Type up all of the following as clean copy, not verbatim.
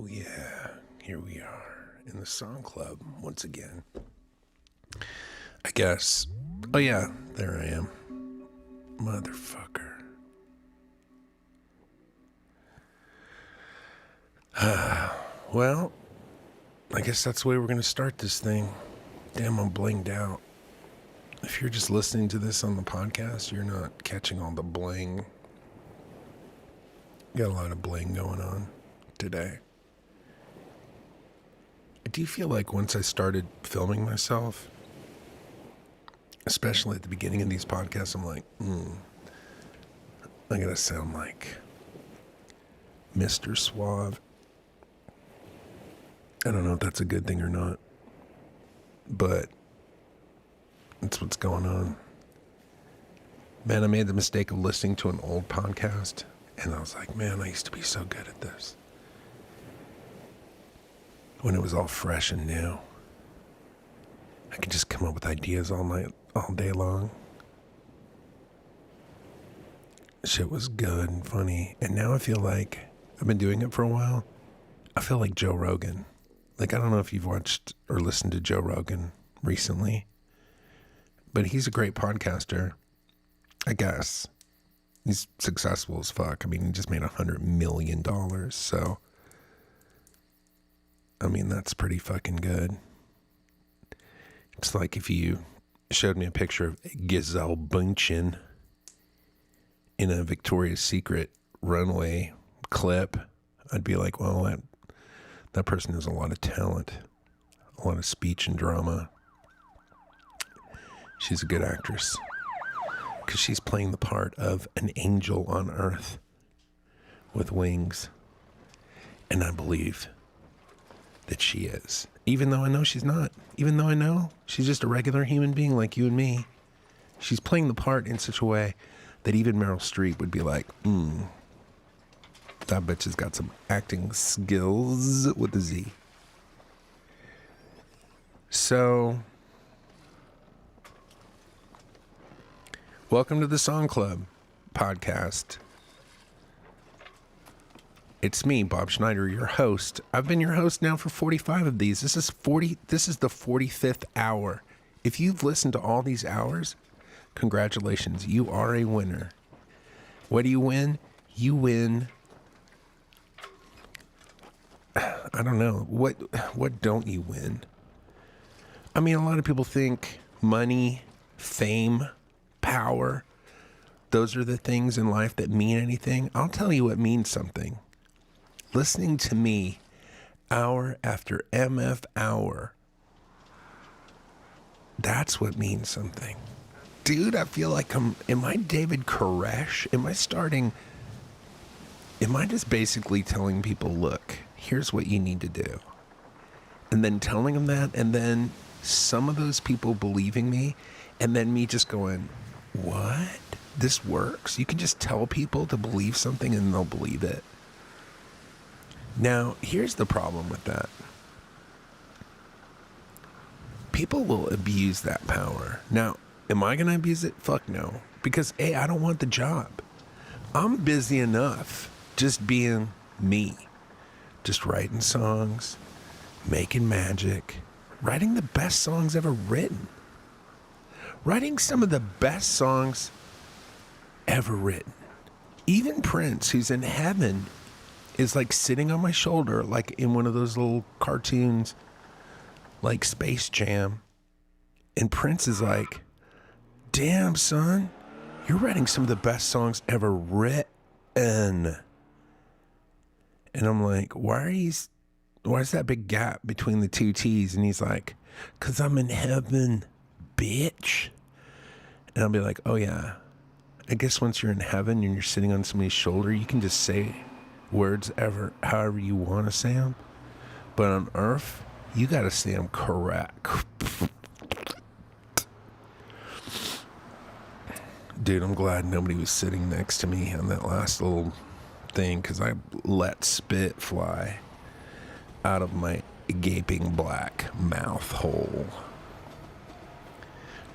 Oh yeah, here we are in the song club once again. I guess. Oh yeah, there I am. Motherfucker. Well, I guess that's the way we're going to start this thing. Damn, I'm blinged out. If you're just listening to this on the podcast, you're not catching all the bling. Got a lot of bling going on today. I do feel like once I started filming myself, especially at the beginning of these podcasts, I'm like, I gotta sound like Mr. Suave. I don't know if that's a good thing or not, but that's what's going on. Man, I made the mistake of listening to an old podcast, and I was like, man, I used to be so good at this. When it was all fresh and new. I could just come up with ideas all day long. Shit was good and funny. And now I feel like I've been doing it for a while. I feel like Joe Rogan. Like, I don't know if you've watched or listened to Joe Rogan recently, but he's a great podcaster, I guess. He's successful as fuck. I mean, he just made $100 million. So, I mean, that's pretty fucking good. It's like if you showed me a picture of Gisele Bündchen in a Victoria's Secret runway clip, I'd be like, well, that person has a lot of talent, a lot of speech and drama. She's a good actress because she's playing the part of an angel on earth with wings. And I believe that she is, even though I know she's not, even though I know she's just a regular human being like you and me. She's playing the part in such a way that even Meryl Streep would be like, that bitch has got some acting skills with a Z. So, welcome to the Song Club podcast. It's me, Bob Schneider, your host. I've been your host now for 45 of these. This is the 45th hour. If you've listened to all these hours, congratulations. You are a winner. What do you win? You win. I don't know. What don't you win? I mean, a lot of people think money, fame, power, those are the things in life that mean anything. I'll tell you what means something. Listening to me hour after MF hour, that's what means something. Dude, I feel like am I David Koresh? Am I just basically telling people, look, here's what you need to do? And then telling them that, and then some of those people believing me, and then me just going, what? This works? You can just tell people to believe something and they'll believe it. Now, here's the problem with that. People will abuse that power. Now, am I going to abuse it? Fuck no. Because, A, I don't want the job. I'm busy enough just being me. Just writing songs, making magic, writing the best songs ever written. Writing some of the best songs ever written. Even Prince, who's in heaven, is like sitting on my shoulder, like in one of those little cartoons, like Space Jam. And Prince is like, damn, son, you're writing some of the best songs ever written. And I'm like, why is that big gap between the two T's? And he's like, 'cause I'm in heaven, bitch. And I'll be like, oh yeah, I guess once you're in heaven and you're sitting on somebody's shoulder, you can just say words however you want to say them. But on earth, you got to say them correct. Dude, I'm glad nobody was sitting next to me on that last little thing, because I let spit fly out of my gaping black mouth hole.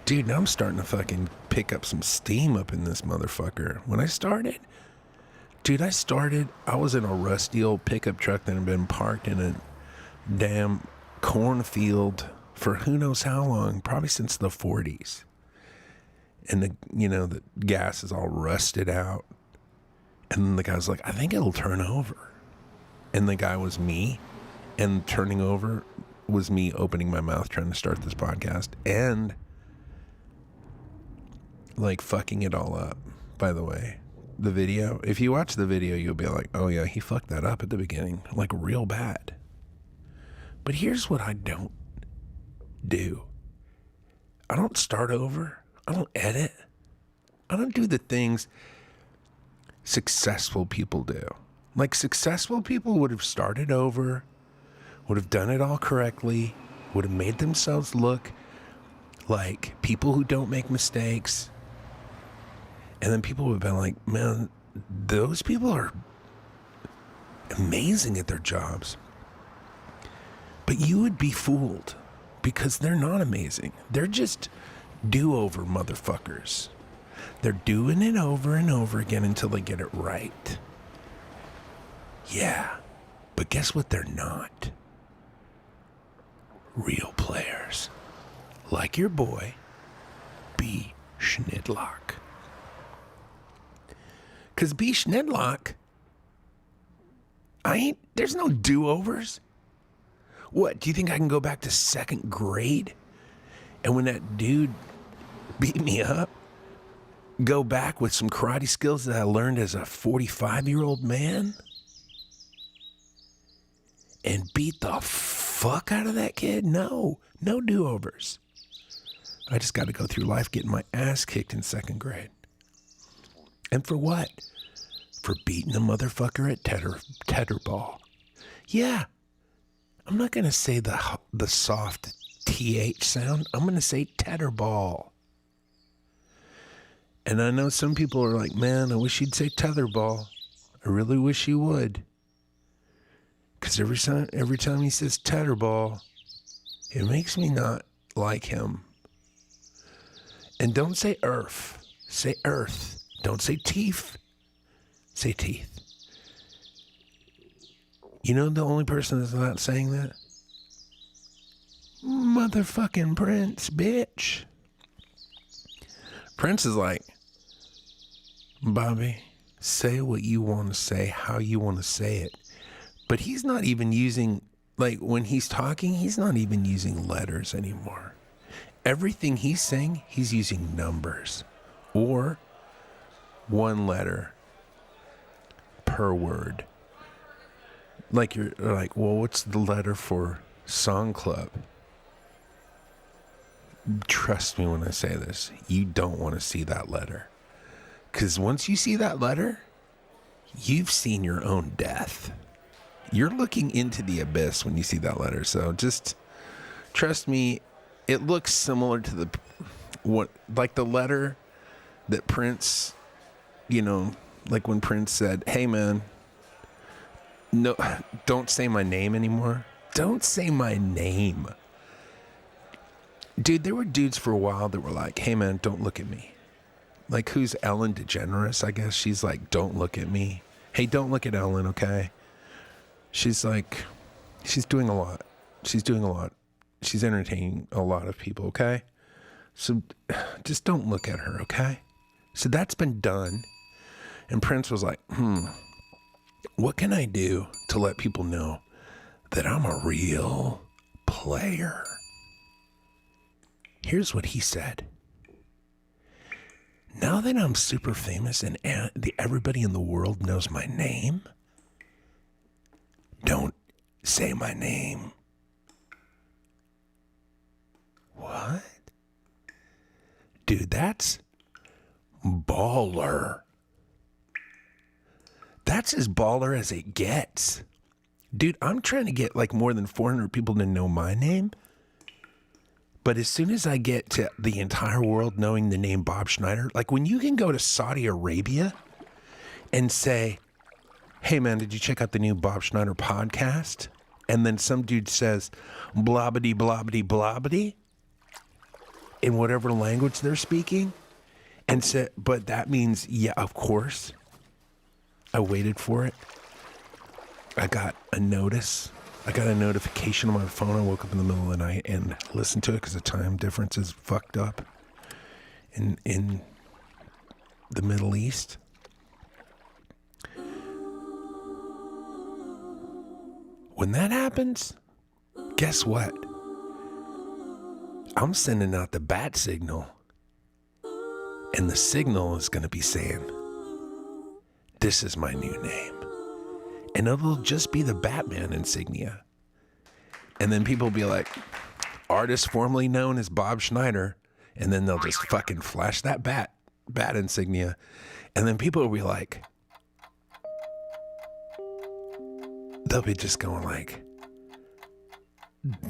Dude, now I'm starting to fucking pick up some steam up in this motherfucker. When I started, Dude, I was in a rusty old pickup truck that had been parked in a damn cornfield for who knows how long, probably since the 40s. And the gas is all rusted out. And then the guy's like, I think it'll turn over. And the guy was me. And turning over was me opening my mouth trying to start this podcast. And like fucking it all up, by the way. The video, if you watch the video, you'll be like, oh yeah, he fucked that up at the beginning, like real bad. But here's what I don't do. I don't start over. I don't edit. I don't do the things successful people do. Like successful people would have started over, would have done it all correctly, would have made themselves look like people who don't make mistakes. And then people would have been like, man, those people are amazing at their jobs. But you would be fooled because they're not amazing. They're just do-over motherfuckers. They're doing it over and over again until they get it right. Yeah, but guess what they're not? Real players. Like your boy, B. Schnidlock. Because B. Schnidlock, there's no do-overs. What, do you think I can go back to second grade? And when that dude beat me up, go back with some karate skills that I learned as a 45-year-old man? And beat the fuck out of that kid? No do-overs. I just got to go through life getting my ass kicked in second grade. And for what? For beating a motherfucker at tetherball. Yeah. I'm not going to say the soft TH sound. I'm going to say tetherball. And I know some people are like, man, I wish you'd say tetherball. I really wish you would. Because every time he says tetherball, it makes me not like him. And don't say earth. Say earth. Don't say teeth. Say teeth. You know the only person that's not saying that? Motherfucking Prince, bitch. Prince is like, Bobby, say what you want to say, how you want to say it. But he's not even using, like when he's talking, he's not even using letters anymore. Everything he's saying, he's using numbers or one letter per word. Like you're like, well, what's the letter for song club? Trust me when I say this, you don't want to see that letter. Because once you see that letter, you've seen your own death. You're looking into the abyss when you see that letter. So just trust me, it looks similar to the letter that Prince, like when Prince said, hey man, no, don't say my name anymore. Don't say my name. Dude, there were dudes for a while that were like, hey man, don't look at me. Like who's Ellen DeGeneres, I guess. She's like, don't look at me. Hey, don't look at Ellen, okay? She's like, she's doing a lot. She's entertaining a lot of people, okay? So just don't look at her, okay? So that's been done. And Prince was like, what can I do to let people know that I'm a real player? Here's what he said. Now that I'm super famous and everybody in the world knows my name, don't say my name. What? Dude, that's baller. That's as baller as it gets. Dude, I'm trying to get like more than 400 people to know my name. But as soon as I get to the entire world knowing the name Bob Schneider, like when you can go to Saudi Arabia and say, hey man, did you check out the new Bob Schneider podcast? And then some dude says, blobbity, blobbity, blobbity, in whatever language they're speaking. And say, but that means, yeah, of course. I waited for it. I got a notice. I got a notification on my phone. I woke up in the middle of the night and listened to it because the time difference is fucked up in the Middle East. When that happens, guess what? I'm sending out the bat signal. And the signal is going to be saying, this is my new name. And it'll just be the Batman insignia. And then people will be like, artist formerly known as Bob Schneider. And then they'll just fucking flash that bat insignia. And then people will be like, they'll be just going like,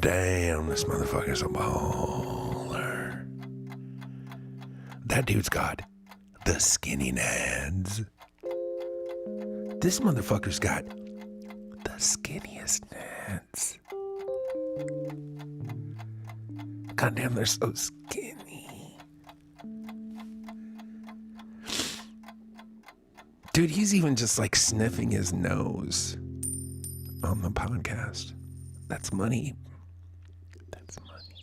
damn, this motherfucker's a baller. That dude's got the skinny nads. This motherfucker's got the skinniest nads. Goddamn, they're so skinny. Dude, he's even just like sniffing his nose on the podcast. That's money. That's money.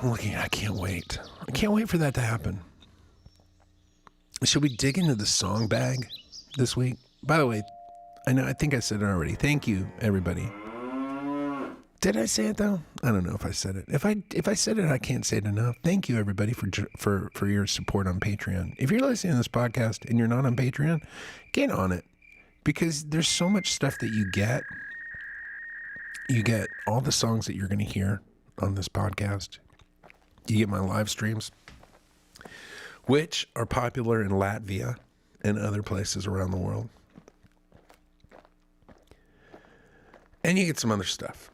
I'm looking, I can't wait. I can't wait for that to happen. Should we dig into the song bag this week? By the way, I think I said it already. Thank you, everybody. Did I say it though? I don't know if I said it. If I said it, I can't say it enough. Thank you, everybody, for your support on Patreon. If you're listening to this podcast and you're not on Patreon, get on it, because there's so much stuff that you get. You get all the songs that you're going to hear on this podcast. You get my live streams, which are popular in Latvia and other places around the world. And you get some other stuff.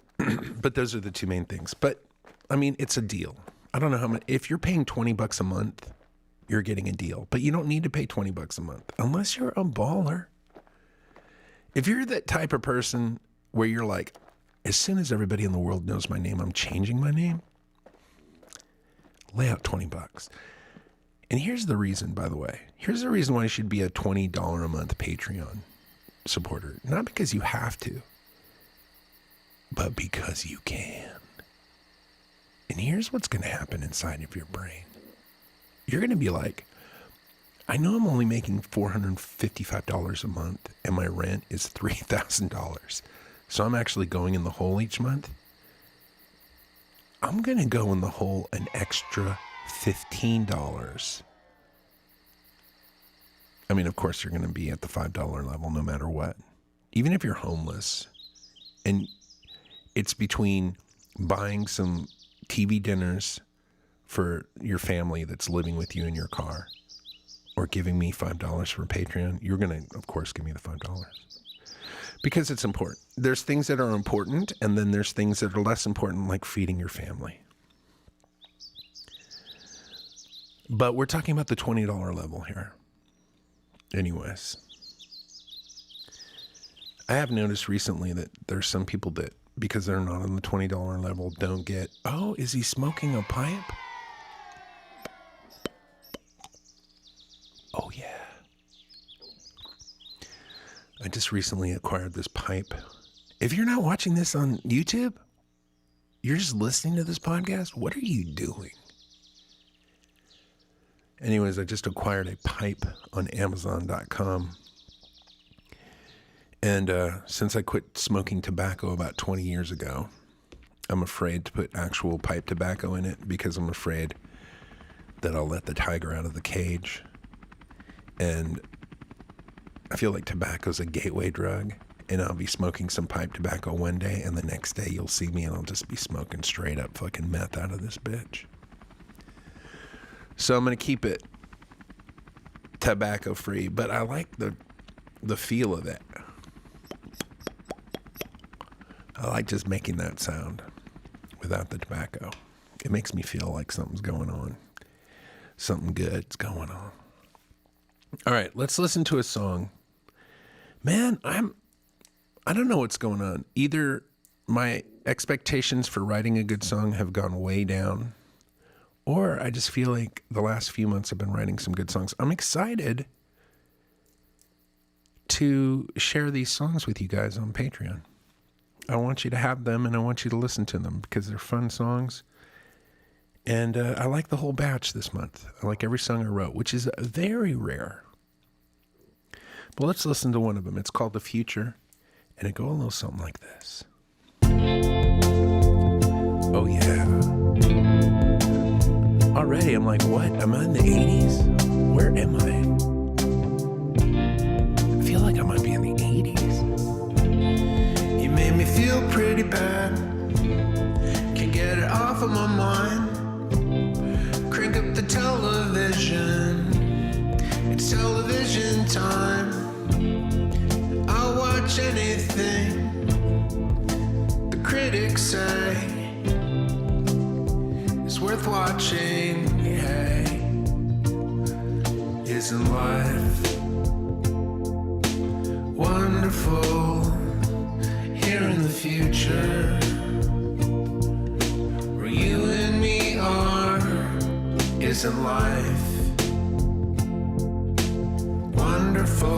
But those are the two main things. But, I mean, it's a deal. I don't know how much. If you're paying $20 a month, you're getting a deal. But you don't need to pay $20 a month unless you're a baller. If you're that type of person where you're like, as soon as everybody in the world knows my name, I'm changing my name, lay out $20. And here's the reason, by the way. Here's the reason why you should be a $20 a month Patreon supporter. Not because you have to, but because you can. And here's what's going to happen inside of your brain. You're going to be like, I know I'm only making $455 a month and my rent is $3,000. So I'm actually going in the hole each month. I'm going to go in the hole an extra $15. I mean, of course, you're going to be at the $5 level no matter what. Even if you're homeless. And it's between buying some TV dinners for your family that's living with you in your car or giving me $5 for Patreon. You're going to, of course, give me the $5. Because it's important. There's things that are important, and then there's things that are less important, like feeding your family. But we're talking about the $20 level here. Anyways. I have noticed recently that there's some people that, because they're not on the $20 level, don't get, oh, is he smoking a pipe? Oh, yeah. I just recently acquired this pipe. If you're not watching this on YouTube, you're just listening to this podcast, what are you doing? Anyways, I just acquired a pipe on Amazon.com. And since I quit smoking tobacco about 20 years ago, I'm afraid to put actual pipe tobacco in it because I'm afraid that I'll let the tiger out of the cage. And I feel like tobacco's a gateway drug, and I'll be smoking some pipe tobacco one day, and the next day you'll see me and I'll just be smoking straight up fucking meth out of this bitch. So I'm going to keep it tobacco free, but I like the feel of it. I like just making that sound without the tobacco. It makes me feel like something's going on. Something good's going on. All right, let's listen to a song. Man, I don't know what's going on. Either my expectations for writing a good song have gone way down, or I just feel like the last few months I've been writing some good songs. I'm excited to share these songs with you guys on Patreon. I want you to have them, and I want you to listen to them because they're fun songs. And I like the whole batch this month. I like every song I wrote, which is very rare. But let's listen to one of them. It's called The Future, and it goes a little something like this. Oh, yeah. Already, I'm like, what? Am I in the 80s? Where am I? I feel like I might be in the 80s. You made me feel pretty bad. Can't get it off of my mind. Crank up the television. It's television time. I'll watch anything the critics say is worth watching. Hey, isn't life wonderful here in the future where you and me are? Isn't life wonderful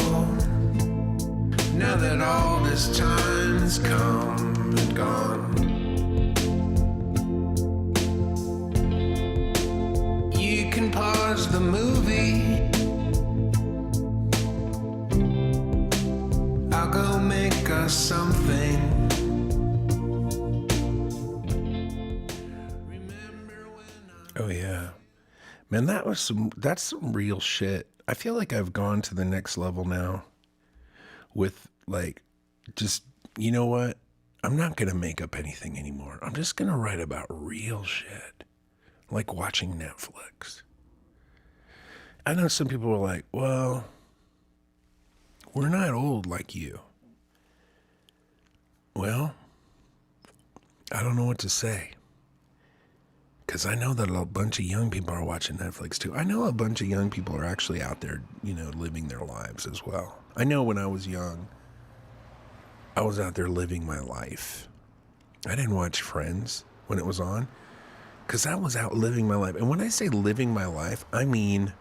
now that all this time's come and gone? You can pause the movie. I'll go make us something. Oh yeah. Man, that's some real shit. I feel like I've gone to the next level now with like, just, you know what? I'm not going to make up anything anymore. I'm just going to write about real shit. Like watching Netflix. I know some people are like, well, we're not old like you. Well, I don't know what to say. Because I know that a bunch of young people are watching Netflix too. I know a bunch of young people are actually out there, you know, living their lives as well. I know when I was young, I was out there living my life. I didn't watch Friends when it was on because I was out living my life. And when I say living my life, I mean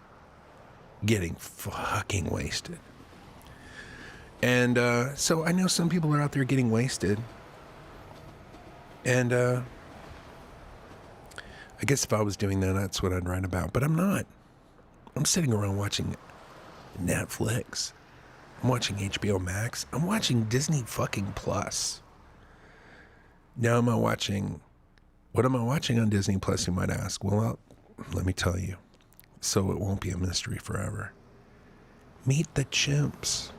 getting fucking wasted. And so I know some people are out there getting wasted. And I guess if I was doing that, that's what I'd write about. But I'm not. I'm sitting around watching Netflix. I'm watching HBO Max. I'm watching Disney fucking Plus. Now am I watching... What am I watching on Disney Plus, you might ask? Well, let me tell you. So it won't be a mystery forever. Meet the Chimps.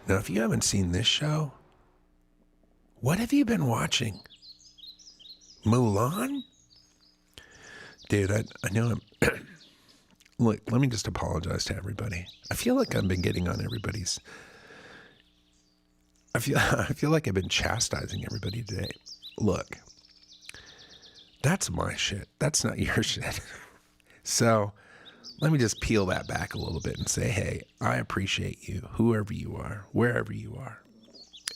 Now, if you haven't seen this show, what have you been watching? Mulan? Dude, I know I'm... Look, let me just apologize to everybody. I feel like I've been getting on everybody's... I feel like I've been chastising everybody today. Look, that's my shit. That's not your shit. So let me just peel that back a little bit and say, hey, I appreciate you, whoever you are, wherever you are.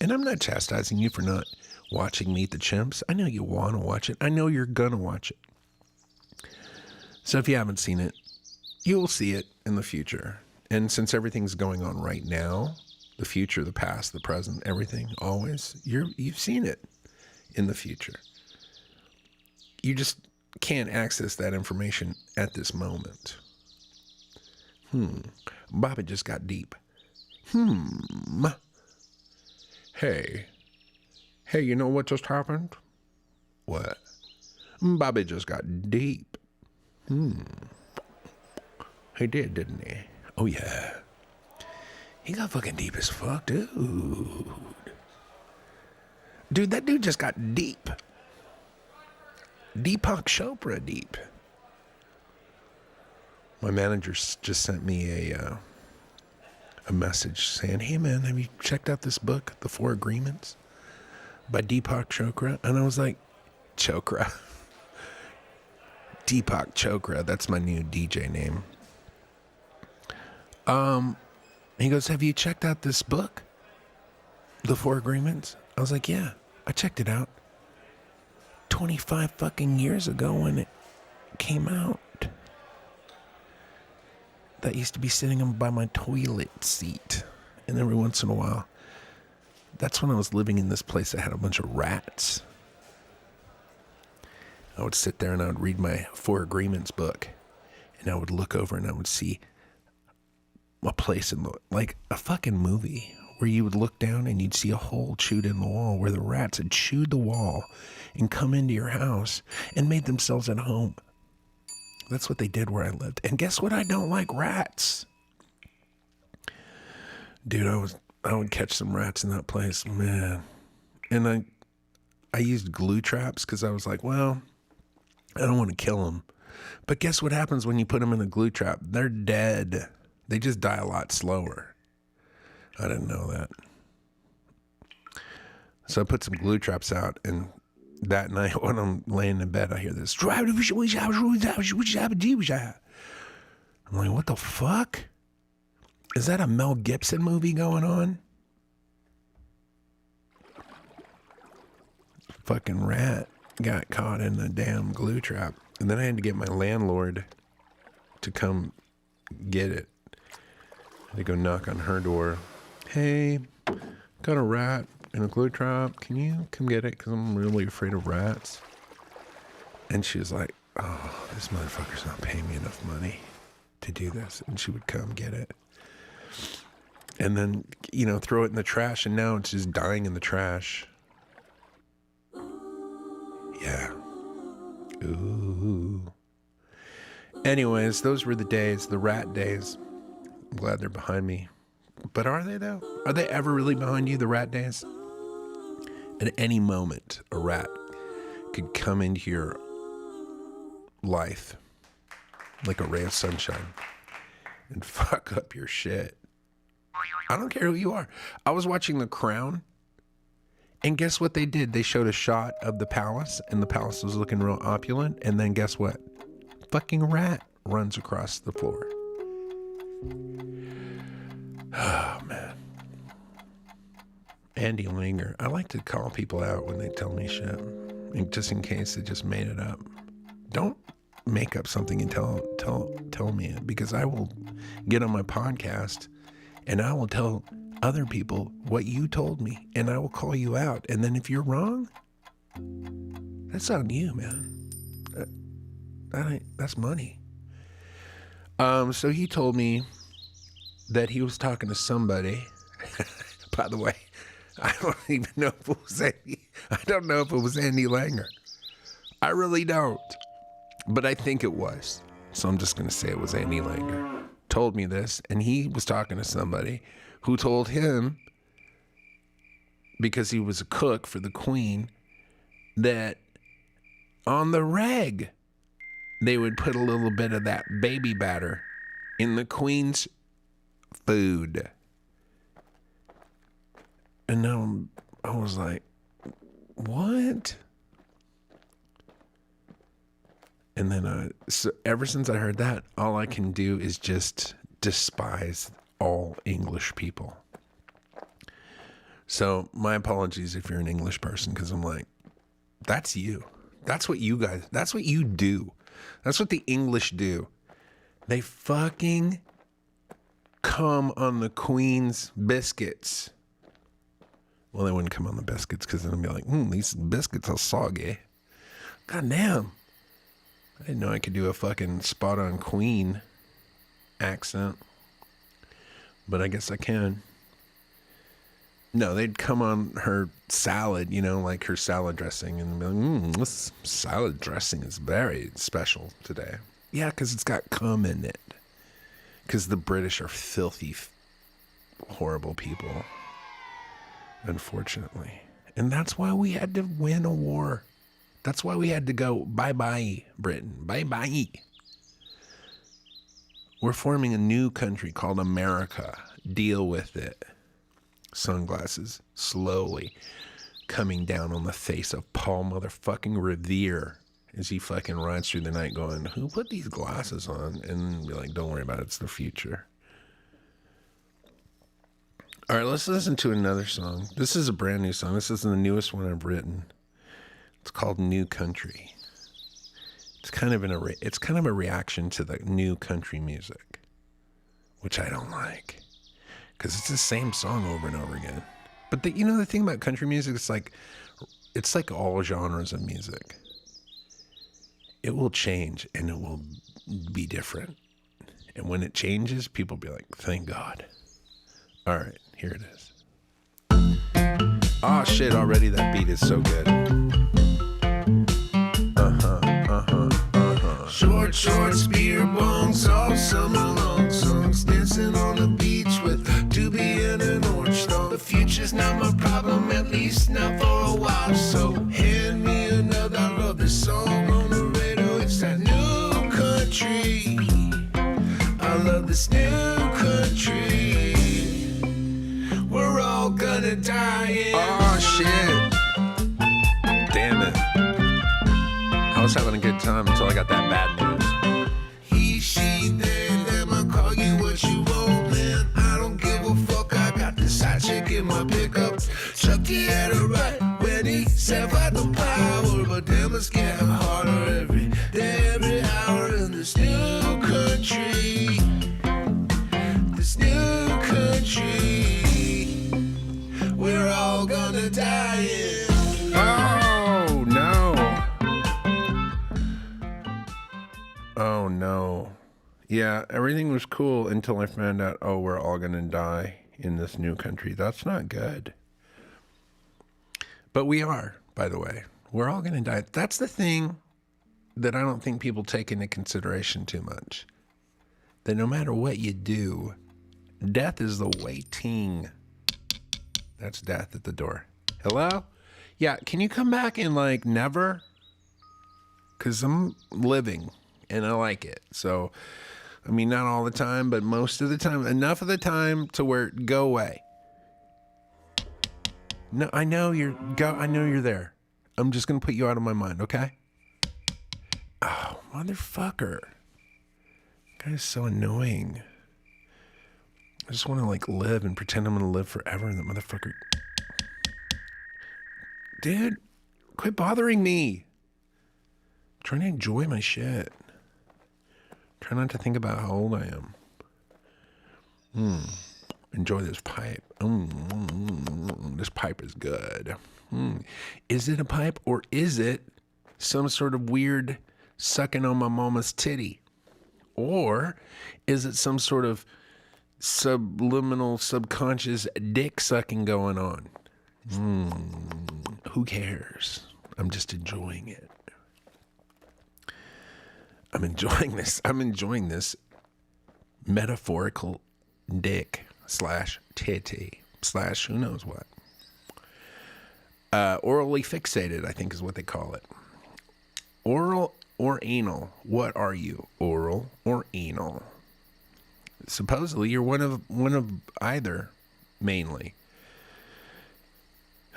And I'm not chastising you for not watching Meet the Chimps. I know you want to watch it. I know you're going to watch it. So if you haven't seen it, you will see it in the future. And since everything's going on right now, the future, the past, the present, everything, always, you've seen it in the future. You just can't access that information at this moment. Bobby just got deep. Hey, you know what just happened? What? Bobby just got deep. He did, didn't he? Oh, yeah. He got fucking deep as fuck, dude. Dude, that dude just got deep. Deepak Chopra deep. My manager just sent me a message saying, hey, man, have you checked out this book, The Four Agreements by Deepak Chopra? And I was like, Chopra. Deepak Chopra. That's my new DJ name. He goes, have you checked out this book, The Four Agreements? I was like, yeah, I checked it out 25 fucking years ago when came out that used to be sitting by my toilet seat. And every once in a while, that's when I was living in this place that had a bunch of rats. I would sit there and I would read my Four Agreements book. And I would look over and I would see a place in like a fucking movie where you would look down and you'd see a hole chewed in the wall where the rats had chewed the wall and come into your house and made themselves at home. That's what they did where I lived. And guess what? I don't like rats. Dude, I would catch some rats in that place, man. And I used glue traps because I was like, well, I don't want to kill them. But guess what happens when you put them in a glue trap? They're dead. They just die a lot slower. I didn't know that. So I put some glue traps out, and that night when I'm laying in bed, I hear this. I'm like, what the fuck? Is that a Mel Gibson movie going on? Fucking rat got caught in the damn glue trap. And then I had to get my landlord to come get it. I had to go knock on her door. Hey, got a rat in a glue trap. Can you come get it? Because I'm really afraid of rats. And she was like, oh, this motherfucker's not paying me enough money to do this. And she would come get it. And then, you know, throw it in the trash. And now it's just dying in the trash. Yeah. Ooh. Anyways, those were the days, the rat days. I'm glad they're behind me. But are they, though? Are they ever really behind you, the rat days? At any moment, a rat could come into your life like a ray of sunshine and fuck up your shit. I don't care who you are. I was watching The Crown, and guess what they did? They showed a shot of the palace, and the palace was looking real opulent, and then guess what? Fucking rat runs across the floor. Oh, man. Andy Langer. I like to call people out when they tell me shit, and just in case they just made it up. Don't make up something and tell me it, because I will get on my podcast and I will tell other people what you told me, and I will call you out. And then if you're wrong, that's on you, man. That's money. So he told me that he was talking to somebody. By the way, I don't even know if it was Andy. I don't know if it was Andy Langer. I really don't. But I think it was. So I'm just going to say it was Andy Langer. Told me this, and he was talking to somebody who told him, because he was a cook for the Queen, that on the reg, they would put a little bit of that baby batter in the Queen's food. And now I was like, what? And then so ever since I heard that, all I can do is just despise all English people. So my apologies if you're an English person, because I'm like, that's you. That's what you guys, that's what you do. That's what the English do. They fucking come on the Queen's biscuits. Well, they wouldn't come on the biscuits, because then I'd be like, these biscuits are soggy. God damn. I didn't know I could do a fucking spot-on Queen accent. But I guess I can. No, they'd come on her salad, you know, like her salad dressing, and be like, this salad dressing is very special today. Yeah, because it's got cum in it. Because the British are filthy, horrible people. Unfortunately. And that's why we had to win a war. That's why we had to go, bye-bye, Britain. Bye-bye. We're forming a new country called America. Deal with it. Sunglasses slowly coming down on the face of Paul motherfucking Revere as he fucking rides through the night going, who put these glasses on? And be like, don't worry about it. It's the future. All right, let's listen to another song. This is a brand new song. This is the newest one I've written. It's called New Country. It's kind of it's kind of a reaction to the new country music, which I don't like, because it's the same song over and over again. But the thing about country music, it's like all genres of music. It will change and it will be different. And when it changes, people be like, thank God. All right, here it is. Oh shit, already that beat is so good. Short spear bongs all summer long. Songs dancing on the beach with doobie and an orange stone. The future's not my problem, at least not for a while. So hand me another. I love this song on the radio. It's that new country. I love this new country. We're all gonna die in. Oh shit. Damn it. I was having a good time until I got that bad news. He, she, they, them, I call you what you want, man. I don't give a fuck. I got this hot chick in my pickup. Chucky had it right when he said fight the power. But damn, it's getting harder every day, every hour in this new country. This new country. We're all gonna die in. Oh, no. Oh no. Yeah, everything was cool until I found out, oh, we're all gonna die in this new country. That's not good. But we are, by the way. We're all gonna die. That's the thing that I don't think people take into consideration too much. That no matter what you do, death is the waiting. That's death at the door. Hello? Yeah, can you come back in like never? Because I'm living. And I like it. So, I mean, not all the time, but most of the time, enough of the time to where go away. No, I know you're there. I'm just going to put you out of my mind, okay? Oh, motherfucker. That guy is so annoying. I just want to like live and pretend I'm going to live forever. And that motherfucker. Dude, quit bothering me. I'm trying to enjoy my shit. Try not to think about how old I am. Enjoy this pipe. This pipe is good. Is it a pipe or is it some sort of weird sucking on my mama's titty? Or is it some sort of subliminal, subconscious dick sucking going on? Who cares? I'm just enjoying it. I'm enjoying this metaphorical dick / titty / who knows what. Orally fixated, I think is what they call it. Oral or anal? What are you? Oral or anal? Supposedly you're one of either, mainly.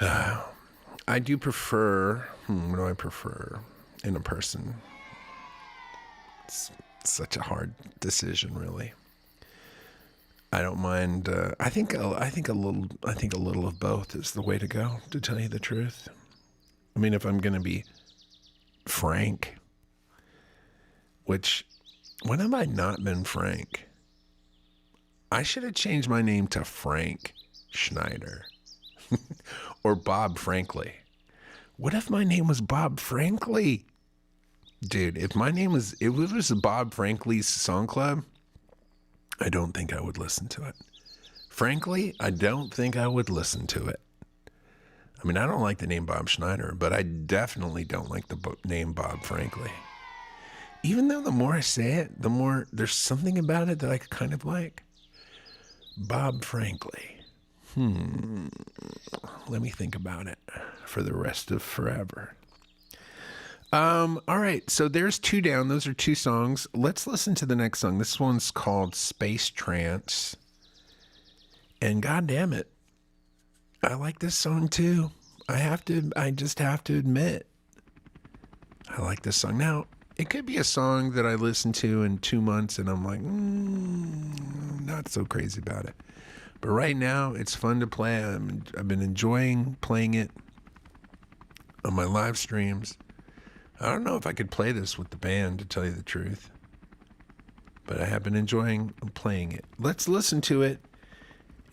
I do prefer, what do I prefer in a person? It's such a hard decision, really. I don't mind. I think a little of both is the way to go, to tell you the truth. I mean, if I'm going to be frank, which, when have I not been frank? I should have changed my name to Frank Schneider or Bob Frankly. What if my name was Bob Frankly? Dude, if it was Bob Frankly's Song Club, I don't think I would listen to it. Frankly, I don't think I would listen to it. I mean, I don't like the name Bob Schneider, but I definitely don't like the name Bob Frankly. Even though the more I say it, the more there's something about it that I kind of like. Bob Frankly. Let me think about it for the rest of forever. All right, so there's 2 down. Those are 2 songs. Let's listen to the next song. This one's called Space Trance. And God damn it, I like this song too. I just have to admit, I like this song. Now, it could be a song that I listen to in 2 months and I'm like, not so crazy about it. But right now, it's fun to play. I've been enjoying playing it on my live streams. I don't know if I could play this with the band, to tell you the truth, but I have been enjoying playing it. Let's listen to it.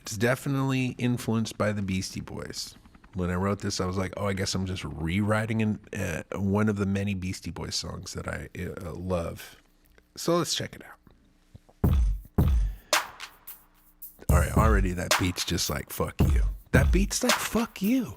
It's definitely influenced by the Beastie Boys. When I wrote this, I was like, oh, I guess I'm just rewriting one of the many Beastie Boys songs that I love. So let's check it out. All right, already that beat's just like, fuck you. That beat's like, fuck you.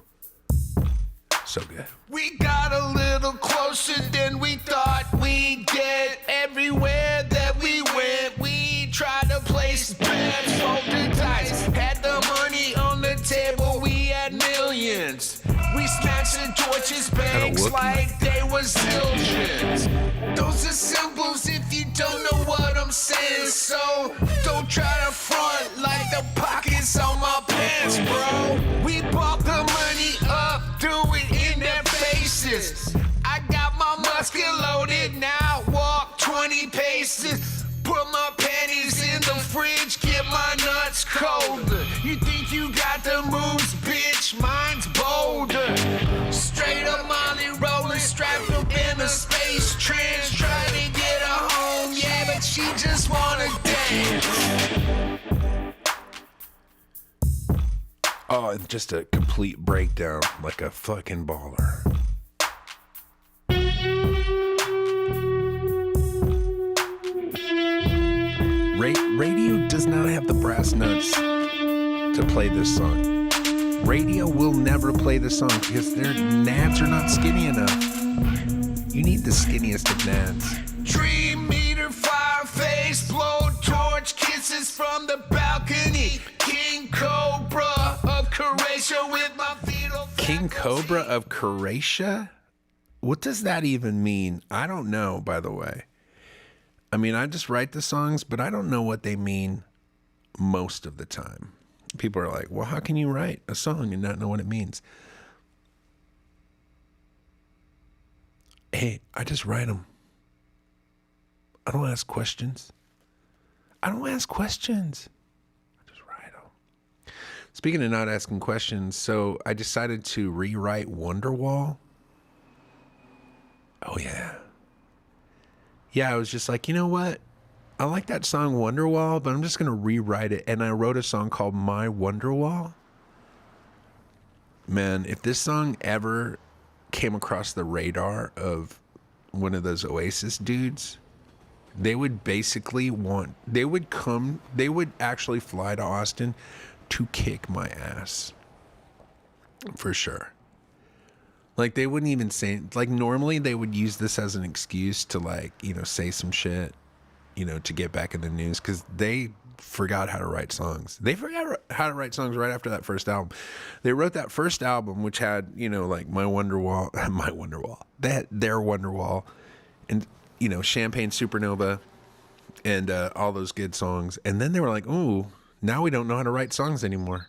So good. We got a little closer than we thought we'd get. Everywhere that we went, we tried to place bets, rolled the dice, had the money on the table, we had millions. We snatched the torches, banks like they were zillions. Those are symbols if you don't know what I'm saying, so don't try to front like the pockets on my pants, bro. We bought the money up, threw it in their faces. I got my musket loaded, now walk 20 paces. Put my panties in the fridge, get my nuts colder. You think you got the moves, bitch? Mine's bolder. Straight up Molly rolling, strapped up in a space trance. Trying to get her home, yeah, but she just wanna dance. Oh, and just a complete breakdown, like a fucking baller. Radio does not have the brass nuts to play this song. Radio will never play this song because their nads are not skinny enough. You need the skinniest of nads. 3 meter fire face, blow torch kisses from the balcony. King Cobra of Croatia with my feet on King Cobra of Croatia? What does that even mean? I don't know, by the way. I mean, I just write the songs, but I don't know what they mean most of the time. People are like, well, how can you write a song and not know what it means? Hey, I just write them. I don't ask questions. I just write them. Speaking of not asking questions, so I decided to rewrite WONDERWALL. Oh, yeah. Yeah, I was just like, you know what? I like that song WONDERWALL, but I'm just going to rewrite it. And I wrote a song called My WONDERWALL. Man, if this song ever came across the radar of one of those Oasis dudes, they would basically they would actually fly to Austin to kick my ass. For sure. Like, they wouldn't even say, like, normally they would use this as an excuse to, like, you know, say some shit, you know, to get back in the news, because they forgot how to write songs. They forgot how to write songs right after that first album. They wrote that first album, which had, you know, like, their WONDERWALL, and, you know, Champagne Supernova, and all those good songs. And then they were like, ooh, now we don't know how to write songs anymore.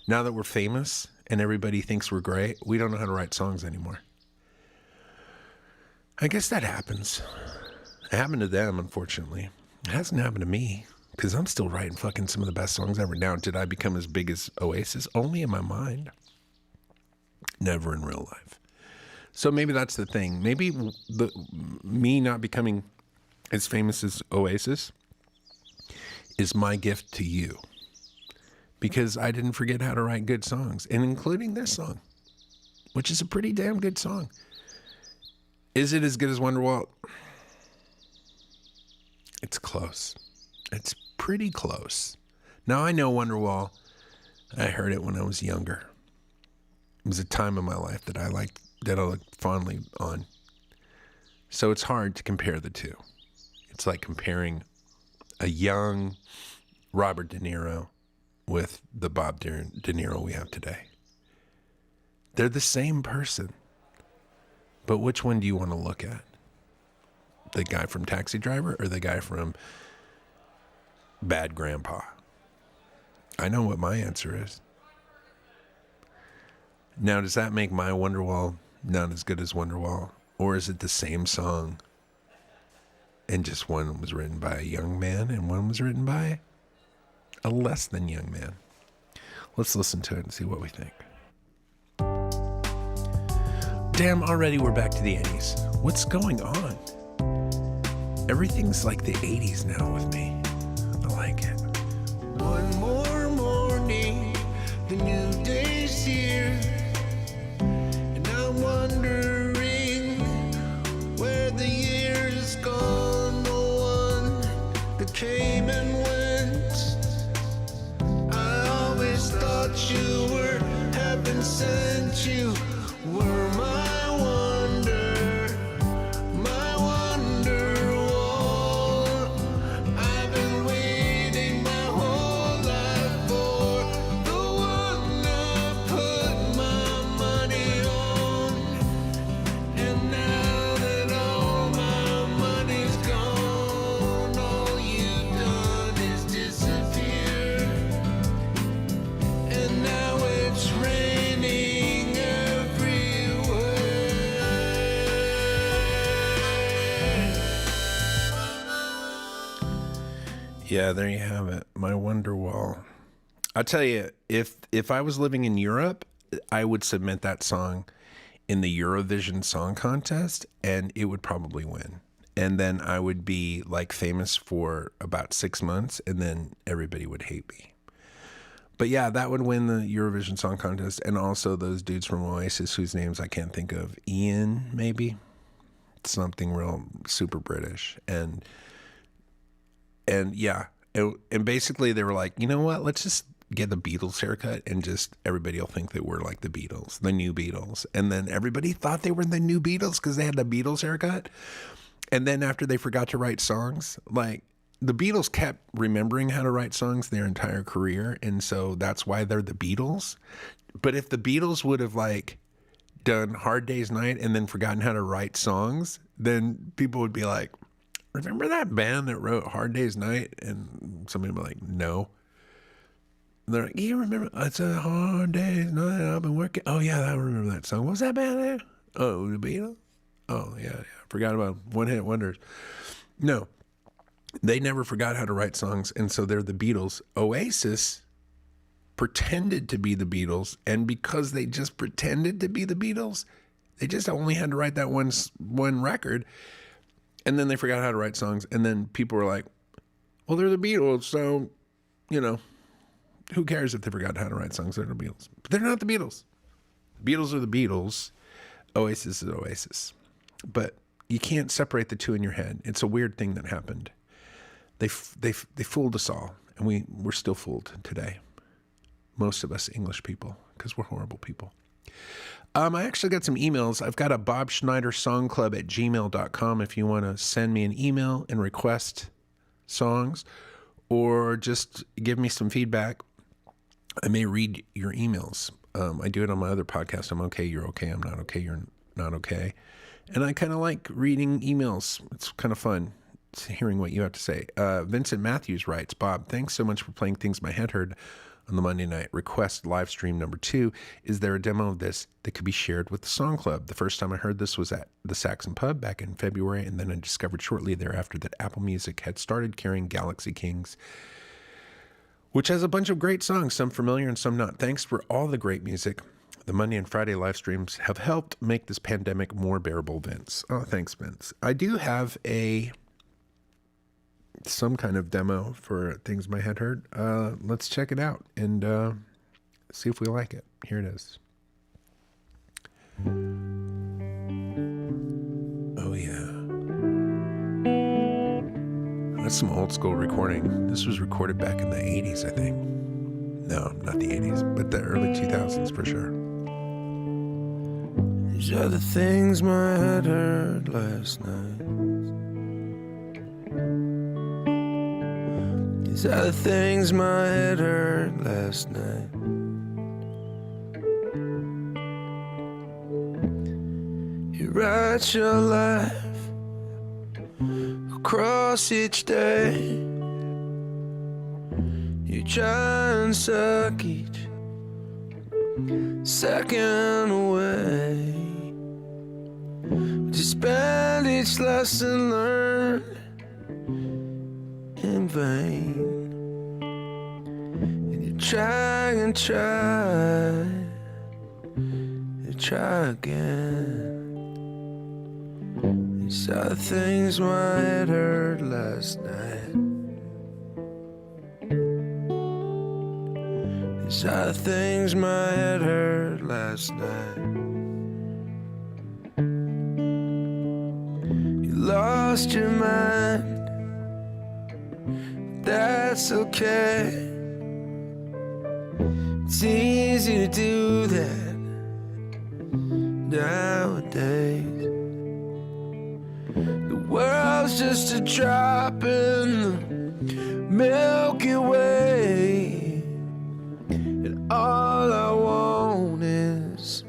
Now that we're famous and everybody thinks we're great, we don't know how to write songs anymore. I guess that happens. It happened to them, unfortunately. It hasn't happened to me, because I'm still writing fucking some of the best songs ever. Now, did I become as big as Oasis? Only in my mind. Never in real life. So maybe that's the thing. Maybe me not becoming as famous as Oasis is my gift to you. Because I didn't forget how to write good songs, and including this song, which is a pretty damn good song. Is it as good as WONDERWALL? It's close. It's pretty close. Now, I know WONDERWALL. I heard it when I was younger. It was a time in my life that I looked fondly on. So it's hard to compare the two. It's like comparing a young Robert De Niro with the Bob De Niro we have today. They're the same person. But which one do you want to look at? The guy from Taxi Driver or the guy from Bad Grandpa? I know what my answer is. Now, does that make my WONDERWALL not as good as WONDERWALL? Or is it the same song and just one was written by a young man and one was written by a less than young man? Let's listen to it and see what we think. Damn, already we're back to the 80s. What's going on? Everything's like the 80s now with me. I like it. One more morning, the new day's here, and I'm wondering where the years gone. The one that came and went. I always thought you were heaven sent. You were my wonderwall. I've been waiting my whole life for the one I put my money on. And now that all my money's gone, all you've done is disappear. And now it's raining everywhere. Yeah, there you have it. My Wonderwall. I'll tell you, if I was living in Europe, I would submit that song in the Eurovision Song Contest, and it would probably win. And then I would be like famous for about 6 months, and then everybody would hate me. But yeah, that would win the Eurovision Song Contest, and also those dudes from Oasis whose names I can't think of. Ian, maybe? Something real super British. And yeah, and basically they were like, you know what? Let's just get the Beatles haircut, and just everybody will think that we're like the Beatles, the new Beatles. And then everybody thought they were the new Beatles because they had the Beatles haircut. And then after they forgot to write songs, like the Beatles kept remembering how to write songs their entire career. And so that's why they're the Beatles. But if the Beatles would have like done Hard Day's Night and then forgotten how to write songs, then people would be like, remember that band that wrote Hard Day's Night? And somebody would be like, no. And they're like, you remember, it's a hard day's night, I've been working. Oh yeah, I remember that song. What was that band there? Oh, the Beatles? Oh yeah. Forgot about one-hit wonders. No, they never forgot how to write songs, and so they're the Beatles. Oasis pretended to be the Beatles, and because they just pretended to be the Beatles, they just only had to write that one record. And then they forgot how to write songs. And then people were like, well, they're the Beatles. So, you know, who cares if they forgot how to write songs? They're the Beatles. But they're not the Beatles. The Beatles are the Beatles. Oasis is Oasis. But you can't separate the two in your head. It's a weird thing that happened. They fooled us all. And we're still fooled today. Most of us English people, because we're horrible people. I actually got some emails. I've got a Bob Schneider Song Club at gmail.com if you want to send me an email and request songs or just give me some feedback. I may read your emails. I do it on my other podcast. I'm okay, you're okay, I'm not okay, you're not okay. And I kind of like reading emails. It's kind of fun hearing what you have to say. Vincent Matthews writes, Bob, thanks so much for playing Things My Head Heard on the Monday Night Request live stream number 2. Is there a demo of this that could be shared with the Song Club? The first time I heard this was at the Saxon Pub back in February, and then I discovered shortly thereafter that Apple Music had started carrying Galaxy Kings, which has a bunch of great songs, some familiar and some not. Thanks for all the great music. The Monday and Friday live streams have helped make this pandemic more bearable, Vince. Oh, thanks, Vince. I do have some kind of demo for Things My Head Heard. Let's check it out and see if we like it. Here it is. Oh yeah. That's some old school recording. This was recorded back in the 80s, I think. No, not the 80s, but the early 2000s for sure. These are the things my head heard last night. These are the things my head heard last night. You write your life across each day. You try and suck each second away. But you spend each lesson learned in vain. And you try and try, you try again. These are the things my head heard last night. These are the things my head heard last night. You lost your mind, that's okay. It's easy to do that nowadays. The world's just a drop in the Milky Way, and all I want is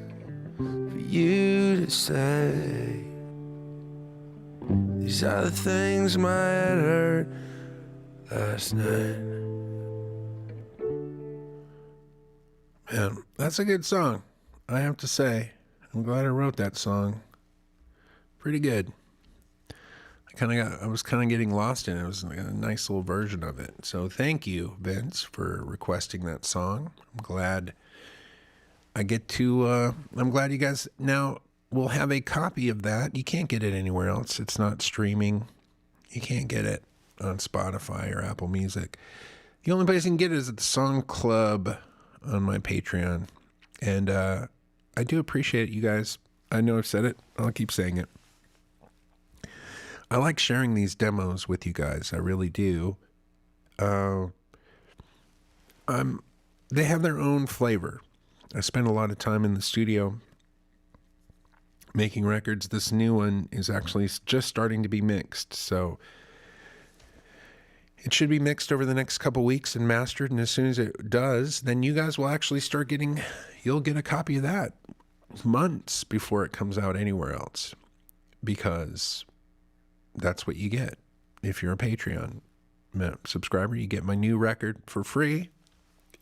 for you to say, these are the things my head heard last night. Man, that's a good song. I have to say, I'm glad I wrote that song. Pretty good. I was kind of getting lost in it. It was like a nice little version of it. So thank you, Vince, for requesting that song. I'm glad I get to, I'm glad you guys now will have a copy of that. You can't get it anywhere else. It's not streaming. You can't get it on Spotify or Apple Music. The only place you can get it is at the Song Club on my Patreon. And I do appreciate it, you guys. I know I've said it. I'll keep saying it. I like sharing these demos with you guys. I really do. They have their own flavor. I spend a lot of time in the studio making records. This new one is actually just starting to be mixed. So it should be mixed over the next couple weeks and mastered. And as soon as it does, then you guys will actually start getting, you'll get a copy of that months before it comes out anywhere else. Because that's what you get. If you're a Patreon subscriber, you get my new record for free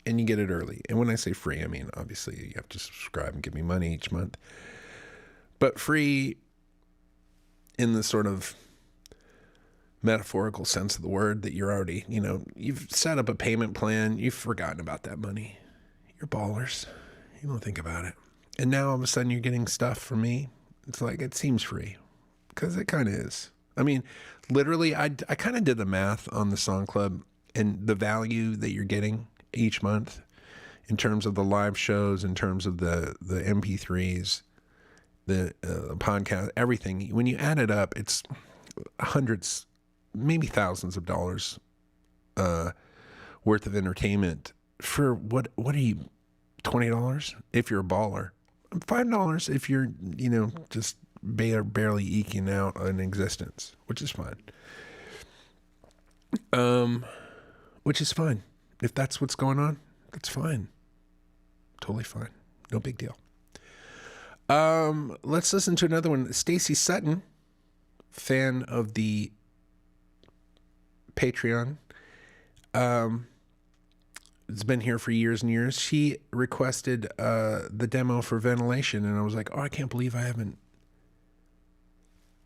and you get it early. And when I say free, I mean, obviously you have to subscribe and give me money each month. But free in the sort of metaphorical sense of the word, that you're already, you've set up a payment plan. You've forgotten about that money. You're ballers. You don't think about it. And now all of a sudden you're getting stuff from me. It's like, it seems free because it kind of is. I mean, literally, I kind of did the math on the Song Club and the value that you're getting each month in terms of the live shows, in terms of the MP3s, the podcast, everything. When you add it up, it's hundreds, maybe thousands of dollars worth of entertainment for what are you, $20 if you're a baller, $5 if you're, just barely eking out an existence, which is fine. Which is fine. If that's what's going on, that's fine. Totally fine. No big deal. Let's listen to another one. Stacy Sutton, fan of the Patreon. It's been here for years and years. She requested the demo for Ventilation, and I was like, oh, I can't believe I haven't.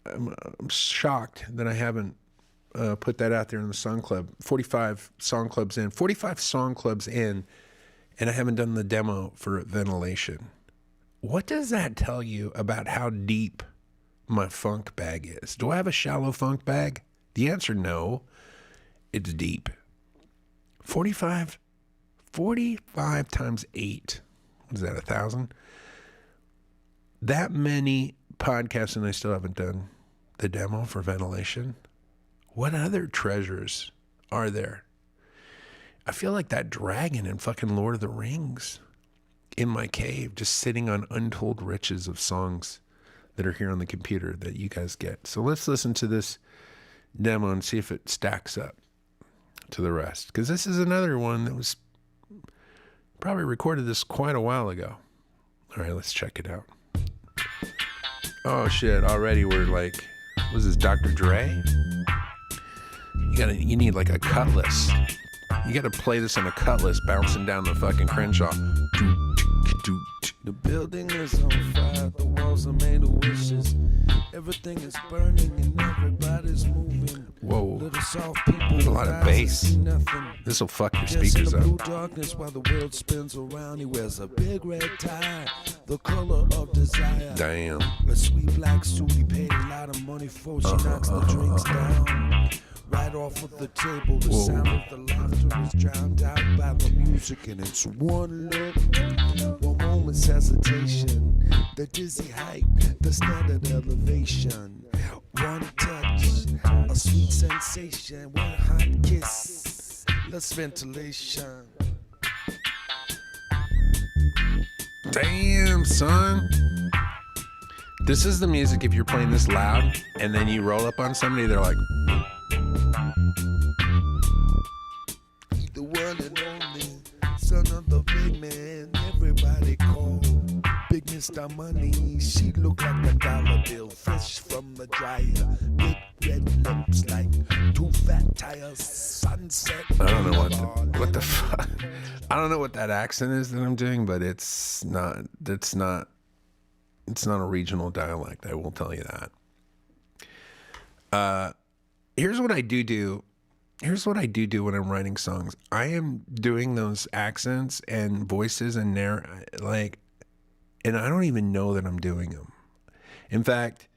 I'm shocked that I haven't put that out there in the Song Club. 45 song clubs in, and I haven't done the demo for Ventilation. What does that tell you about how deep my funk bag is? Do I have a shallow funk bag? The answer, no. It's deep. 45 times 8. What is that, 1,000? That many podcasts, and I still haven't done the demo for Ventilation. What other treasures are there? I feel like that dragon in fucking Lord of the Rings in my cave, just sitting on untold riches of songs that are here on the computer that you guys get. So let's listen to this demo and see if it stacks up to the rest. Because this is another one that was probably recorded this quite a while ago. All right, let's check it out. Oh shit, already we're like, what is this, Dr. Dre? You need like a cutlass. You gotta play this on a cutlass bouncing down the fucking Crenshaw. The building is on fire, the walls are made of wishes. Everything is burning and everybody's moving. Whoa, Little soft people, there's a lot of bass. This will fuck your speakers in the blue up. darkness while the world spins around. He wears a big red tie, the color of desire. Damn. A sweet black suit he paid a lot of money for. She knocks the drinks down. Right off of the table, the sound of the laughter is drowned out by the music, and it's one look, one moment's hesitation, the dizzy height, the standard elevation, one touch, a sweet sensation, one hot kiss, less ventilation. Damn, son. This is the music if you're playing this loud and then you roll up on somebody, they're like, The one and only son of the big man, everybody call Big Mr. Money. She look like a dollar bill, fresh from the dryer, big red lips like two fat tires, sunset. I don't know what the fuck. I don't know what that accent is that I'm doing, but it's not a regional dialect, I will tell you that. Here's what I do. Here's what I do when I'm writing songs. I am doing those accents and voices and and I don't even know that I'm doing them. In fact,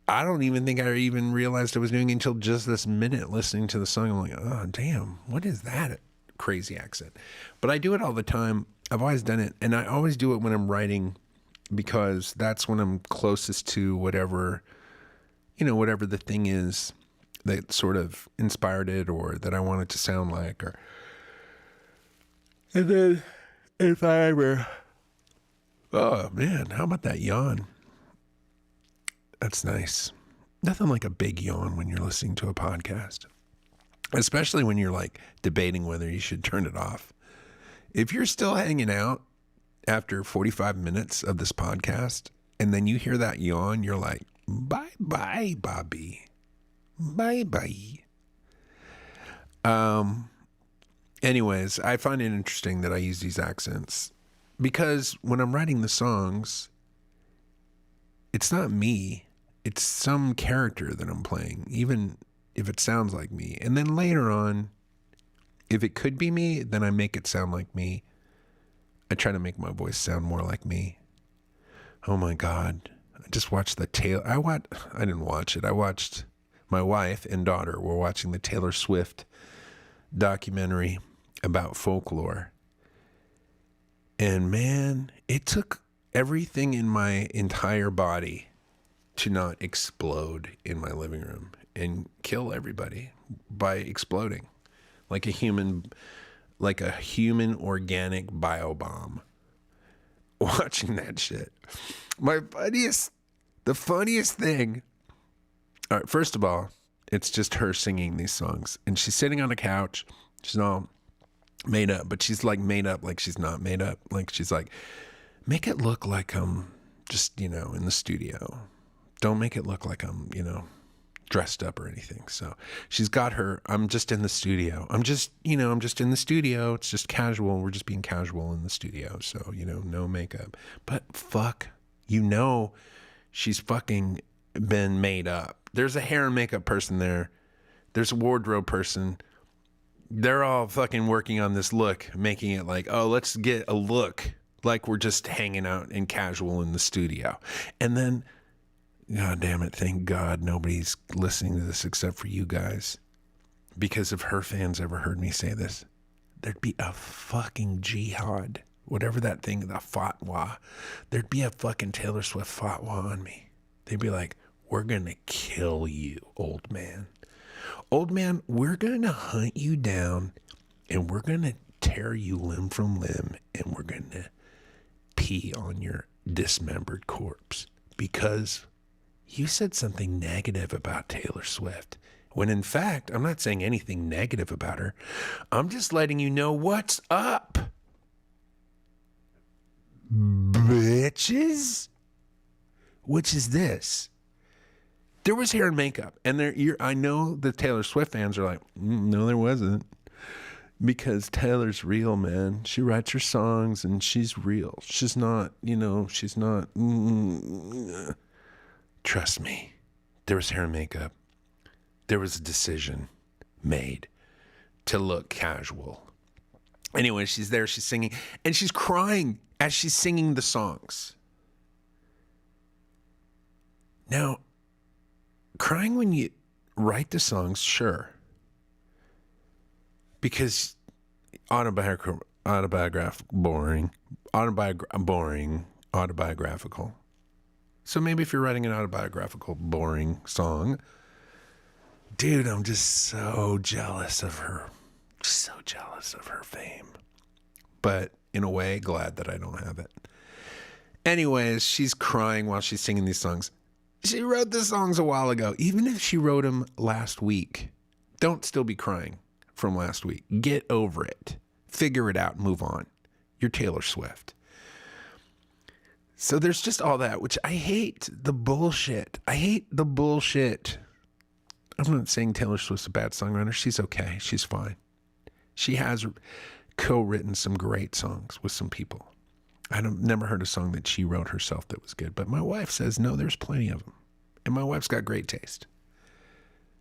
I don't even think I even realized I was doing it until just this minute listening to the song. I'm like, oh, damn, what is that crazy accent? But I do it all the time. I've always done it. And I always do it when I'm writing because that's when I'm closest to whatever the thing is that sort of inspired it or that I want it to sound like. And then if I ever, oh man, how about that yawn? That's nice. Nothing like a big yawn when you're listening to a podcast, especially when you're like debating whether you should turn it off. If you're still hanging out after 45 minutes of this podcast and then you hear that yawn, you're like, bye-bye, Bobby. Bye-bye. Anyways, I find it interesting that I use these accents because when I'm writing the songs, it's not me. It's some character that I'm playing, even if it sounds like me. And then later on, if it could be me, then I make it sound like me. I try to make my voice sound more like me. Oh my God. I just watched I didn't watch it. I watched, my wife and daughter were watching the Taylor Swift documentary about folklore. And man, it took everything in my entire body to not explode in my living room and kill everybody by exploding like a human organic biobomb. Watching that shit. The funniest thing. All right, first of all, it's just her singing these songs, and she's sitting on a couch. She's all made up, but she's like made up like she's not made up. Like she's like, make it look like I'm just, in the studio. Don't make it look like I'm, dressed up or anything. So she's got I'm just in the studio. I'm just in the studio. It's just casual. We're just being casual in the studio. So, no makeup. But fuck, she's fucking been made up. There's a hair and makeup person there. There's a wardrobe person. They're all fucking working on this look, making it like, oh, let's get a look like we're just hanging out and casual in the studio. And then, God damn it, thank God nobody's listening to this except for you guys. Because if her fans ever heard me say this, there'd be a fucking jihad. Whatever that thing, the fatwa. There'd be a fucking Taylor Swift fatwa on me. They'd be like, we're going to kill you, old man. Old man, we're going to hunt you down and we're going to tear you limb from limb and we're going to pee on your dismembered corpse because you said something negative about Taylor Swift. When in fact, I'm not saying anything negative about her. I'm just letting you know what's up. Bitches? Which is this? There was hair and makeup. And I know the Taylor Swift fans are like, no, there wasn't. Because Taylor's real, man. She writes her songs and she's real. She's not, she's not. Trust me. There was hair and makeup. There was a decision made to look casual. Anyway, she's there, she's singing, and she's crying as she's singing the songs. Now, crying when you write the songs, sure. Because autobiographical, boring, autobiographical. So maybe if you're writing an autobiographical, boring song, dude, I'm just so jealous of her. So jealous of her fame. But in a way, glad that I don't have it. Anyways, she's crying while she's singing these songs. She wrote the songs a while ago. Even if she wrote them last week, don't still be crying from last week. Get over it. Figure it out. Move on. You're Taylor Swift. So there's just all that, which I hate the bullshit. I hate the bullshit. I'm not saying Taylor Swift's a bad songwriter. She's okay. She's fine. She has co-written some great songs with some people. I've never heard a song that she wrote herself that was good. But my wife says, no, there's plenty of them. And my wife's got great taste.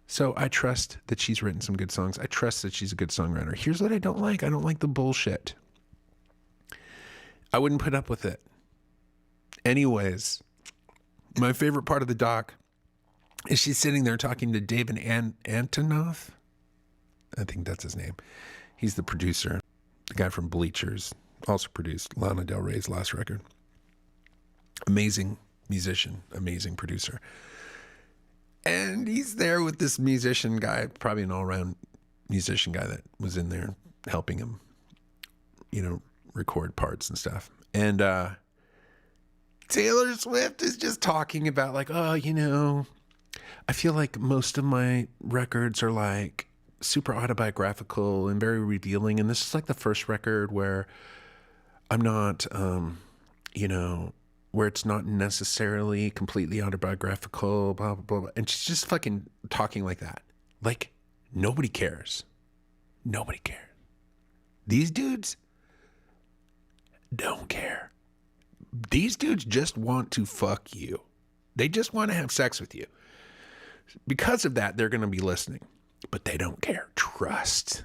So I trust that she's written some good songs. I trust that she's a good songwriter. Here's what I don't like. I don't like the bullshit. I wouldn't put up with it. Anyways, my favorite part of the doc is she's sitting there talking to David Antonoff. I think that's his name. He's the producer. The guy from Bleachers. Also produced Lana Del Rey's last record. Amazing musician, amazing producer. And he's there with this musician guy, probably an all-around musician guy that was in there helping him, record parts and stuff. And Taylor Swift is just talking about like, I feel like most of my records are like super autobiographical and very revealing. And this is like the first record where I'm not, where it's not necessarily completely autobiographical, blah, blah, blah, blah. And she's just fucking talking like that. Like, nobody cares. Nobody cares. These dudes don't care. These dudes just want to fuck you. They just want to have sex with you. Because of that, they're going to be listening. But they don't care. Trust.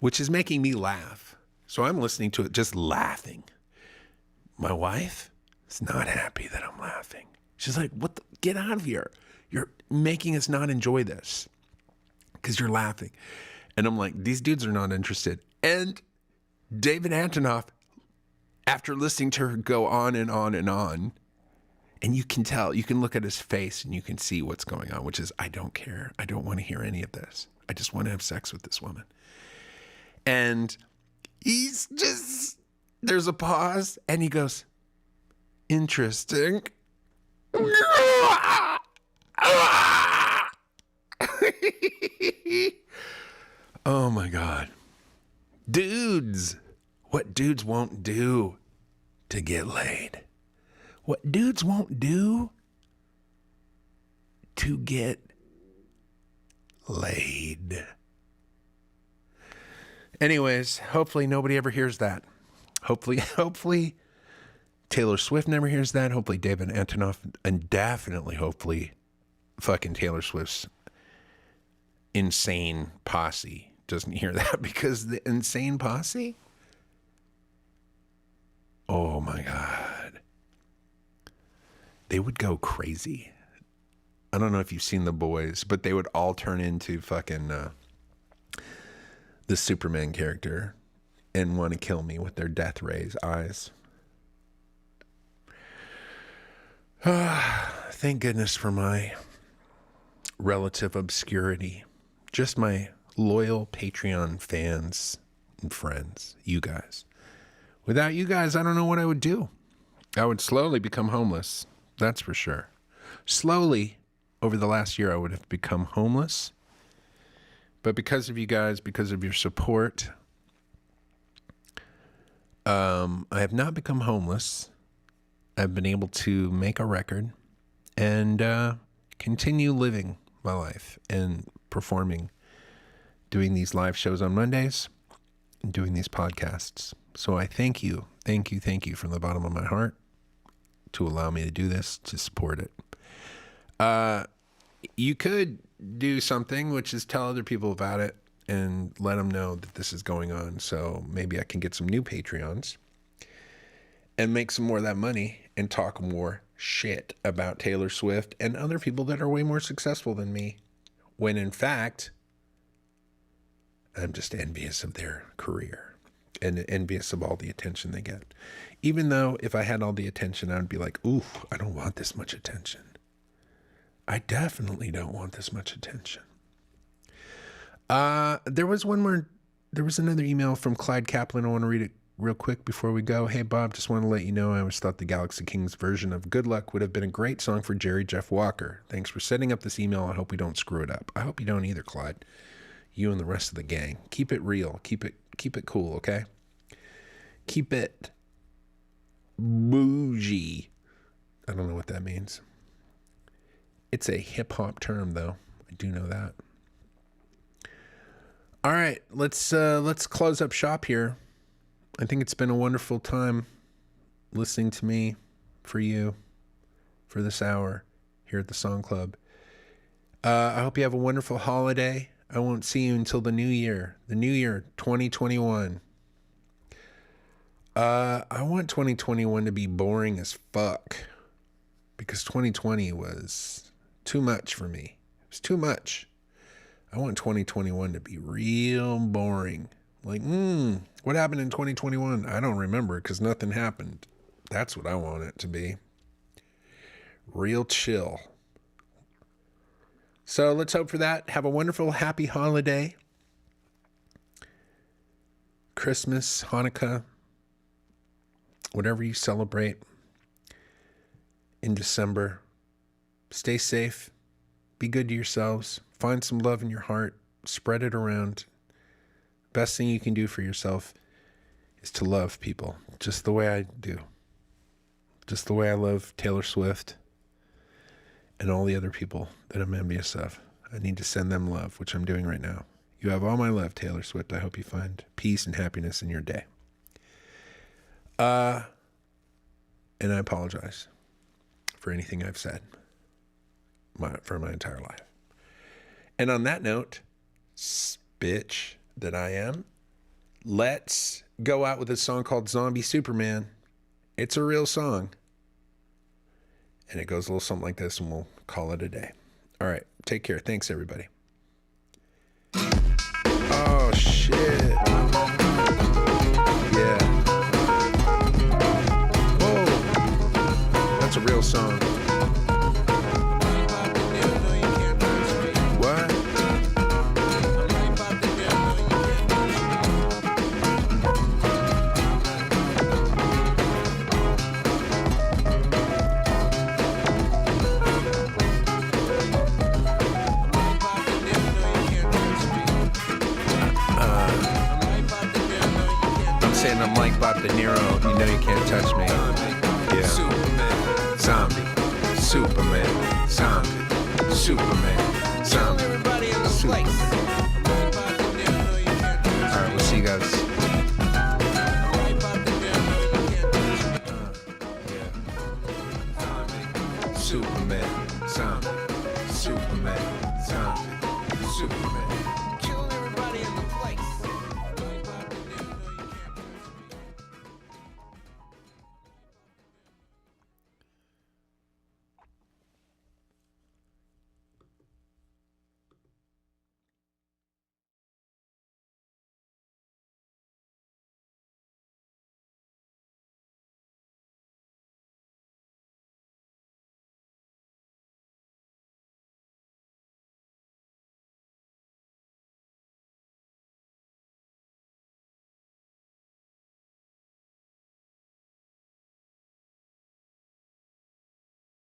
Which is making me laugh. So I'm listening to it just laughing. My wife is not happy that I'm laughing. She's like, get out of here. You're making us not enjoy this. Because you're laughing. And I'm like, these dudes are not interested. And David Antonoff, after listening to her go on and on and on, and you can tell, you can look at his face and you can see what's going on, which is, I don't care. I don't want to hear any of this. I just want to have sex with this woman. And he's just, there's a pause and he goes, interesting. Oh my God. Dudes. What dudes won't do to get laid. What dudes won't do to get laid. Anyways, hopefully nobody ever hears that. Hopefully Taylor Swift never hears that. Hopefully David Antonoff, and definitely, hopefully, fucking Taylor Swift's insane posse doesn't hear that, because the insane posse, oh my God, they would go crazy. I don't know if you've seen The Boys, but they would all turn into fucking the Superman character and want to kill me with their death rays eyes. Thank goodness for my relative obscurity. Just my loyal Patreon fans and friends, you guys. Without you guys, I don't know what I would do. I would slowly become homeless. That's for sure. Slowly, over the last year, I would have become homeless. But because of you guys, because of your support, I have not become homeless. I've been able to make a record and continue living my life and performing, doing these live shows on Mondays and doing these podcasts. So I thank you from the bottom of my heart to allow me to do this, to support it. You could do something, which is tell other people about it. and let them know that this is going on. So maybe I can get some new Patreons and make some more of that money and talk more shit about Taylor Swift and other people that are way more successful than me. When in fact, I'm just envious of their career and envious of all the attention they get. Even though if I had all the attention, I would be like, ooh, I don't want this much attention. I definitely don't want this much attention. There was another email from Clyde Kaplan. I want to read it real quick before we go. Hey, Bob, just want to let you know I always thought the Galaxy Kings version of Good Luck would have been a great song for Jerry Jeff Walker. Thanks for setting up this email. I hope we don't screw it up. I hope you don't either, Clyde. You and the rest of the gang. Keep it real. Keep it cool, okay? Keep it bougie. I don't know what that means. It's a hip-hop term, though. I do know that. All right, let's close up shop here. I think it's been a wonderful time listening to me, for you, for this hour here at the Song Club. I hope you have a wonderful holiday. I won't see you until the new year 2021. I want 2021 to be boring as fuck because 2020 was too much for me. It was too much. I want 2021 to be real boring. Like, what happened in 2021? I don't remember because nothing happened. That's what I want it to be. Real chill. So let's hope for that. Have a wonderful, happy holiday. Christmas, Hanukkah, whatever you celebrate in December. Stay safe. Be good to yourselves. Find some love in your heart. Spread it around. Best thing you can do for yourself is to love people just the way I do. Just the way I love Taylor Swift and all the other people that I'm envious of. I need to send them love, which I'm doing right now. You have all my love, Taylor Swift. I hope you find peace and happiness in your day. And I apologize for anything I've said for my entire life. And on that note, bitch that I am, let's go out with a song called Zombie Superman. It's a real song. And it goes a little something like this, and we'll call it a day. All right. Take care. Thanks, everybody. Oh, shit. Yeah. Whoa. That's a real song. What? Saying I'm like Bob De Niro, you know you can't touch me. Yeah. Superman, zombie, Superman, zombie, Superman, zombie, everybody in the place. All right, we'll see you guys. Superman, zombie, Superman, zombie, Superman.